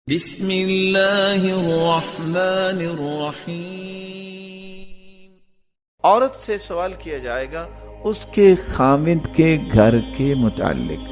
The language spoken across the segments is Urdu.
بسم اللہ الرحمن الرحیم۔ عورت سے سوال کیا جائے گا اس کے خامد کے گھر کے متعلق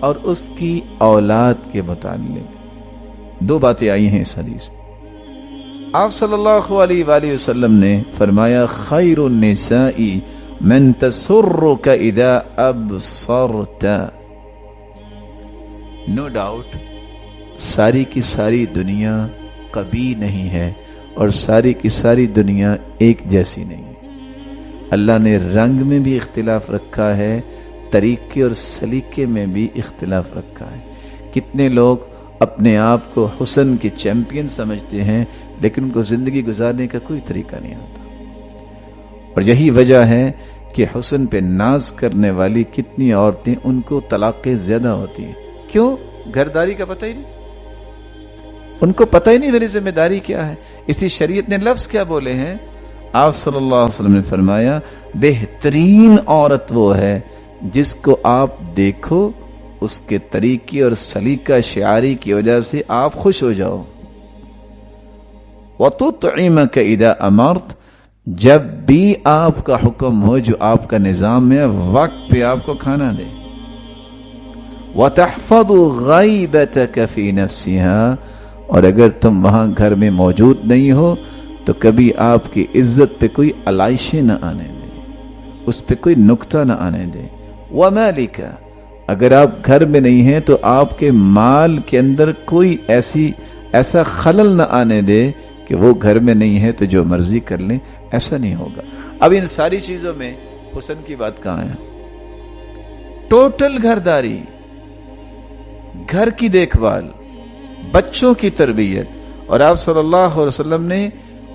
اور اس کی اولاد کے متعلق۔ دو باتیں آئی ہیں اس حدیث میں۔ آپ صلی اللہ علیہ وآلہ وسلم نے فرمایا خیر النساء من تسرک اذا ابصرت۔ نو ڈاؤٹ ساری کی ساری دنیا کبھی نہیں ہے اور ساری کی ساری دنیا ایک جیسی نہیں ہے۔ اللہ نے رنگ میں بھی اختلاف رکھا ہے، طریقے اور سلیقے میں بھی اختلاف رکھا ہے۔ کتنے لوگ اپنے آپ کو حسن کے چیمپئن سمجھتے ہیں لیکن ان کو زندگی گزارنے کا کوئی طریقہ نہیں آتا، اور یہی وجہ ہے کہ حسن پہ ناز کرنے والی کتنی عورتیں ان کو طلاقیں زیادہ ہوتی ہیں۔ کیوں؟ گھرداری کا پتہ ہی نہیں، ان کو پتہ ہی نہیں میری ذمہ داری کیا ہے۔ اسی شریعت نے لفظ کیا بولے ہیں؟ آپ صلی اللہ علیہ وسلم نے فرمایا بہترین عورت وہ ہے جس کو آپ دیکھو اس کے طریقے اور سلیقہ شعاری کی وجہ سے آپ خوش ہو جاؤ۔ وَتُطْعِمَكَ إِذَا أَمَرْتَ، جب بھی آپ کا حکم ہو، جو آپ کا نظام ہے، وقت پہ آپ کو کھانا دے۔ وَتَحْفَظُ غَيْبَتَكَ فِي نَفْسِهَا، اور اگر تم وہاں گھر میں موجود نہیں ہو تو کبھی آپ کی عزت پہ کوئی علائشیں نہ آنے دے، اس پہ کوئی نکتہ نہ آنے دے۔ وَمَالِكَ، اگر آپ گھر میں نہیں ہیں تو آپ کے مال کے اندر کوئی ایسا خلل نہ آنے دے کہ وہ گھر میں نہیں ہے تو جو مرضی کر لیں، ایسا نہیں ہوگا۔ اب ان ساری چیزوں میں حسن کی بات کہاں ہے؟ ٹوٹل گھرداری، گھر کی دیکھ بھال، بچوں کی تربیت۔ اور آپ صلی اللہ علیہ وسلم نے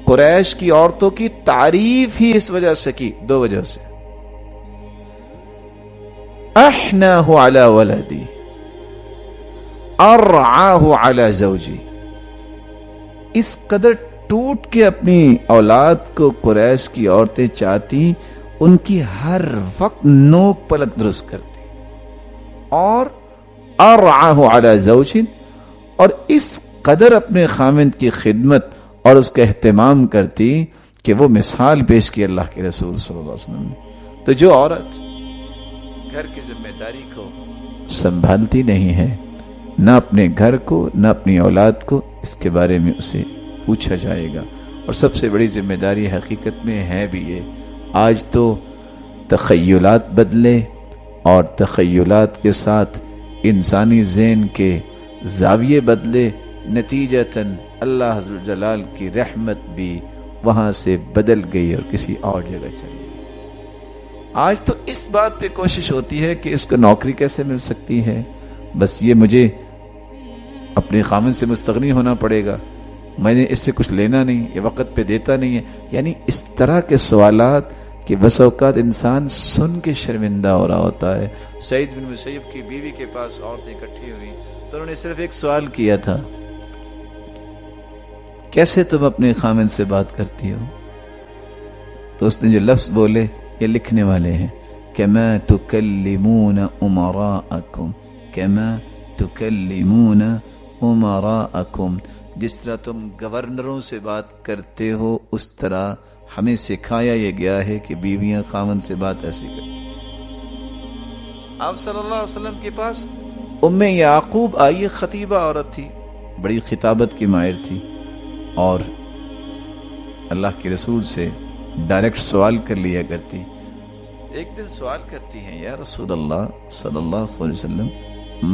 قریش کی عورتوں کی تعریف ہی اس وجہ سے کی، دو وجہ سے۔ احناہ علی ولدی ارعاہ علی زوجی، اس قدر ٹوٹ کے اپنی اولاد کو قریش کی عورتیں چاہتی، ان کی ہر وقت نوک پلک درست کرتی، اور ارعاہ علی زوجی، اور اس قدر اپنے خامند کی خدمت اور اس کا اہتمام کرتی کہ وہ مثال پیش کی اللہ کے رسول صلی اللہ علیہ وسلم نے۔ تو جو عورت گھر کی ذمہ داری کو سنبھالتی نہیں ہے، نہ اپنے گھر کو نہ اپنی اولاد کو، اس کے بارے میں اسے پوچھا جائے گا۔ اور سب سے بڑی ذمہ داری حقیقت میں ہے بھی یہ۔ آج تو تخیلات بدلے اور تخیلات کے ساتھ انسانی ذہن کے زاویے بدلے، نتیجتاً اللہ حضر جلال کی رحمت بھی وہاں سے بدل گئی اور کسی اور جگہ چلی گئی۔ آج تو اس بات پہ کوشش ہوتی ہے کہ اس کو نوکری کیسے مل سکتی ہے، بس یہ مجھے اپنے خامن سے مستغنی ہونا پڑے گا، میں نے اس سے کچھ لینا نہیں، یہ وقت پہ دیتا نہیں ہے۔ یعنی اس طرح کے سوالات کہ بس اوقات انسان سن کے شرمندہ ہو رہا ہوتا ہے۔ سعید بن مسیب کی بیوی کے پاس عورتیں اکٹھی ہوئی تو انہوں نے صرف ایک سوال کیا تھا، کیسے تم اپنے خامن سے بات کرتی ہو؟ تو اس نے جو لفظ بولے یہ لکھنے والے ہیں، کما تکلمون امراءکم، کما تکلمون امراءکم، جس طرح تم گورنروں سے بات کرتے ہو اس طرح ہمیں سکھایا یہ گیا ہے کہ بیویاں خامن سے بات ایسی کرتی۔ آپ صلی اللہ علیہ وسلم کے پاس ام یعقوب آئی، خطیبہ عورت تھی، بڑی خطابت کی ماہر تھی، اور اللہ کے رسول سے ڈائریکٹ سوال کر لیا کرتی۔ ایک دن سوال کرتی ہیں، یا رسول اللہ صلی اللہ علیہ وسلم،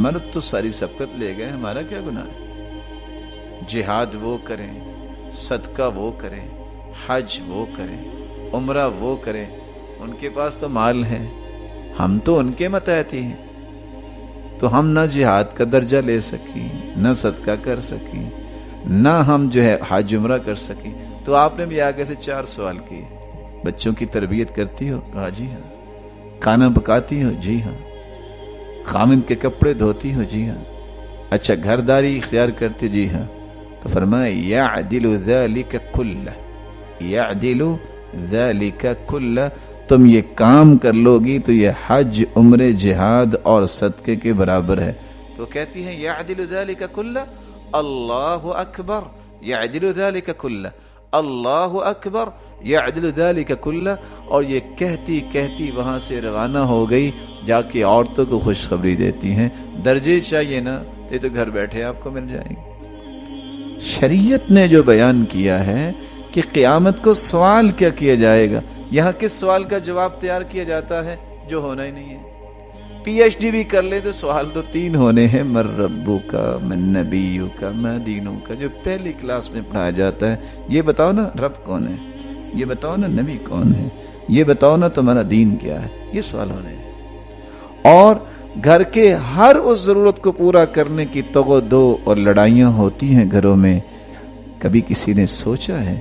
مرد تو ساری سبقت لے گئے، ہمارا کیا گناہ ہے؟ جہاد وہ کریں، صدقہ وہ کریں، حج وہ کریں، عمرہ وہ کریں، ان کے پاس تو مال ہے، ہم تو ان کے متحتی ہیں، تو ہم نہ جہاد کا درجہ لے سکیں، نہ صدقہ کر سکیں، نہ ہم جو ہے حج عمرہ کر سکیں۔ تو آپ نے بھی آگے سے 4 سوال کیے۔ بچوں کی تربیت کرتی ہو؟ کہا جی ہاں۔ کھانا پکاتی ہو؟ جی ہاں۔ خامند کے کپڑے دھوتی ہو؟ جی ہاں۔ اچھا گھرداری اختیار کرتی؟ جی ہاں۔ تو فرمایا یعدل ذلک کلہ، یعدل ذلک کلہ، تم یہ کام کر لو گی تو یہ حج، عمرے، جہاد اور صدقے کے برابر ہے۔ تو کہتی ہیں یعدل ذلک کلہ، اللہ اکبر یعدل ذلک کلہ، اللہ اکبر یعدل ذلک کلہ، اور یہ کہتی کہتی وہاں سے روانہ ہو گئی، جا کے عورتوں کو خوشخبری دیتی ہیں، درجے چاہیے نا یہ تو گھر بیٹھے آپ کو مل جائیں گے۔ شریعت نے جو بیان کیا ہے کہ قیامت کو سوال کیا کیا جائے گا، یہاں کس سوال کا جواب تیار کیا جاتا ہے جو ہونا ہی نہیں ہے۔ پی ایچ ڈی بھی کر لے تو سوال تو 3 ہونے ہیں، من ربک من نبیک ما دینک، جو پہلی کلاس میں پڑھایا جاتا ہے۔ یہ بتاؤ نا رب کون ہے، یہ بتاؤ نا نبی کون ہے، یہ بتاؤ نا تمہارا دین کیا ہے، یہ سوال ہونے ہیں۔ اور گھر کے ہر اس ضرورت کو پورا کرنے کی تگ دو اور لڑائیاں ہوتی ہیں گھروں میں۔ کبھی کسی نے سوچا ہے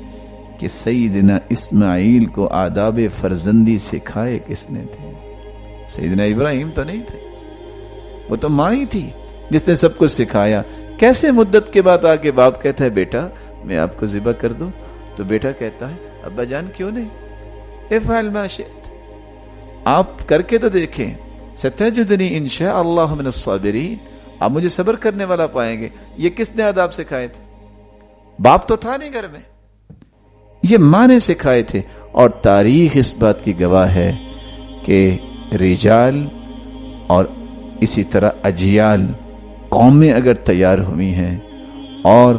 کہ سیدنا اسماعیل کو آداب فرزندی سکھائے کس نے تھے؟ سیدنا ابراہیم تو نہیں تھے، وہ تو ماں ہی تھی جس نے سب کچھ سکھایا۔ کیسے مدت کے بعد آگے باپ کہتا ہے بیٹا میں آپ کو ذبح کر دوں، تو بیٹا کہتا ہے ابا جان کیوں نہیں، افعل ما شئت، آپ کر کے تو دیکھیں، ستجدنی انشاء اللہ من الصابرین، آپ مجھے صبر کرنے والا پائیں گے۔ یہ کس نے آداب سکھائے تھے؟ باپ تو تھا نہیں گھر میں، یہ ماں نے سکھائے تھے۔ اور تاریخ اس بات کی گواہ ہے کہ رجال اور اسی طرح اجیال قومیں اگر تیار ہوئی ہیں اور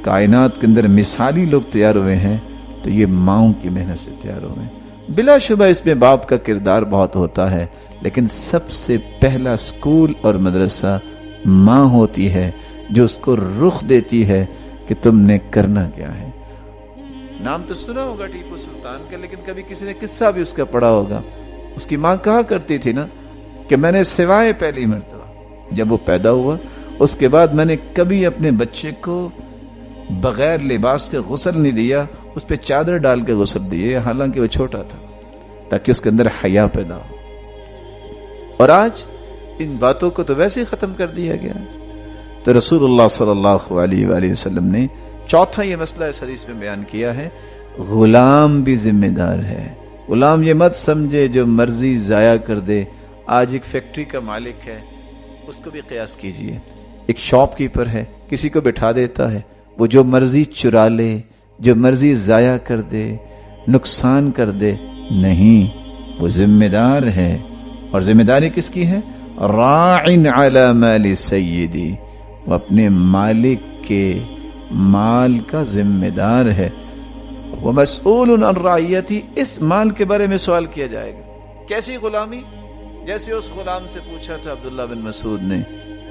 کائنات کے اندر مثالی لوگ تیار ہوئے ہیں تو یہ ماؤں کی محنت سے تیار ہوئے ہیں۔ بلا شبہ اس میں باپ کا کردار بہت ہوتا ہے، لیکن سب سے پہلا اسکول اور مدرسہ ماں ہوتی ہے جو اس کو رخ دیتی ہے کہ تم نے کرنا کیا ہے۔ نام تو سنا ہوگا ٹیپو سلطان کا، لیکن کبھی کسی نے قصہ بھی اس کا پڑھا ہوگا۔ اس کی ماں کہا کرتی تھی نا کہ میں نے سوائے پہلی مرتبہ جب وہ پیدا ہوا اس کے بعد میں نے کبھی اپنے بچے کو بغیر لباس کے غسل نہیں دیا، اس پہ چادر ڈال کے غسل دیے، حالانکہ وہ چھوٹا تھا، تاکہ اس کے اندر حیا پیدا ہو۔ اور آج ان باتوں کو تو ویسے ہی ختم کر دیا گیا۔ تو رسول اللہ صلی اللہ علیہ وآلہ وسلم نے چوتھا یہ مسئلہ اس حدیث میں بیان کیا ہے، غلام بھی ذمہ دار ہے۔ غلام یہ مت سمجھے جو مرضی ضائع کر دے۔ آج ایک فیکٹری کا مالک ہے، اس کو بھی قیاس کیجئے، ایک شاپ کیپر ہے، کسی کو بٹھا دیتا ہے، وہ جو مرضی چرا لے، جو مرضی ضائع کر دے، نقصان کر دے، نہیں، وہ ذمہ دار ہے۔ اور ذمہ داری کس کی ہے؟ راعن علی مال سیدی، وہ اپنے مالک کے مال کا ذمہ دار ہے۔ وَمَسْئُولٌ عَنْ رَعِيَّتِهِ، اس مال کے بارے میں سوال کیا جائے گا۔ کیسی غلامی؟ جیسے اس غلام سے پوچھا تھا عبداللہ بن مسعود نے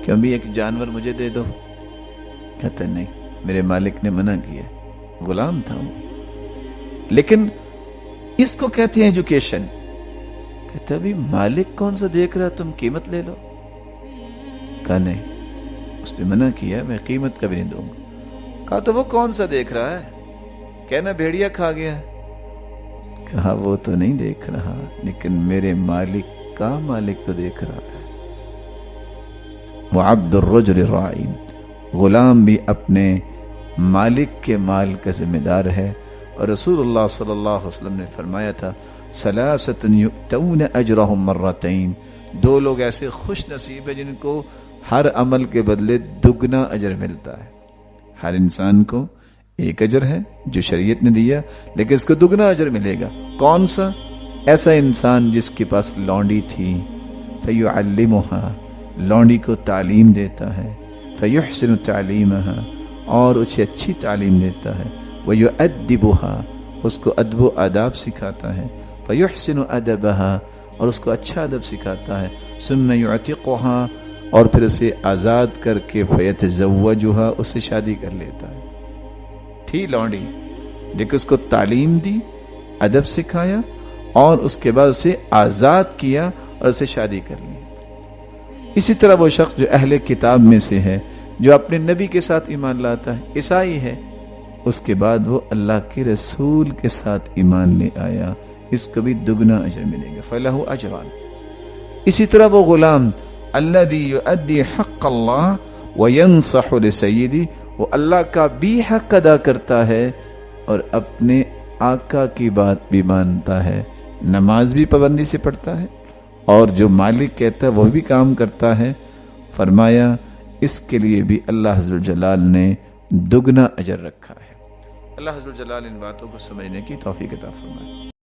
کہ ابھی ایک جانور مجھے دے دو، کہتا نہیں میرے مالک نے منع کیا، غلام تھا وہ۔ لیکن اس کو کہتے ہیں ایجوکیشن۔ کہتا ابھی مالک کون سا دیکھ رہا، تم قیمت لے لو، کہا نہیں، اس نے منع کیا، میں قیمت کبھی نہیں دوں گا۔ کہا تو وہ کون سا دیکھ رہا ہے؟ کہنا بھیڑیا کھا گیا۔ کہا وہ تو نہیں دیکھ رہا، لیکن میرے مالک کا مالک تو دیکھ رہا ہے۔ وعبد الرجل راعٍ، غلام بھی اپنے مالک کے مال کا ذمہ دار ہے۔ اور رسول اللہ صلی اللہ علیہ وسلم نے فرمایا تھا ثلاثة یؤتون اجرهم مرتين، 2 لوگ ایسے خوش نصیب ہیں جن کو ہر عمل کے بدلے دگنا اجر ملتا ہے۔ ہر انسان کو ایک اجر ہے جو شریعت نے دیا، لیکن اس کو دگنا اجر ملے گا۔ کون سا؟ ایسا انسان جس کے پاس لونڈی تھی، فیعلمها، لونڈی کو تعلیم دیتا ہے، فیحسن تعلیمها، اور اسے اچھی تعلیم دیتا ہے، ویؤدبها، اس کو ادب و آداب سکھاتا ہے، فیحسن ادبها، اور اس کو اچھا ادب سکھاتا ہے، ثم یعتقها، اور پھر اسے آزاد کر کے فیتزوجها، اس سے شادی کر لیتا ہے۔ تھی لونڈی لیکن اس کو تعلیم دی، ادب سکھایا، اور اس کے بعد اسے آزاد کیا اور اسے شادی کر لی۔ اسی طرح وہ شخص جو اہل کتاب میں سے ہے، جو اپنے نبی کے ساتھ ایمان لاتا ہے، عیسائی ہے، اس کے بعد وہ اللہ کے رسول کے ساتھ ایمان لے آیا، اس کو بھی دگنا اجر ملے گا، فلہ اجران۔ اسی طرح وہ غلام الذی یؤدی حق اللہ وینصح لسیدی، وہ اللہ کا بھی حق ادا کرتا ہے اور اپنے آقا کی بات بھی مانتا ہے، نماز بھی پابندی سے پڑھتا ہے، اور جو مالک کہتا ہے وہ بھی کام کرتا ہے۔ فرمایا اس کے لیے بھی اللہ عز و جلال نے دگنا اجر رکھا ہے۔ اللہ عز و جلال ان باتوں کو سمجھنے کی توفیق عطا فرمائے۔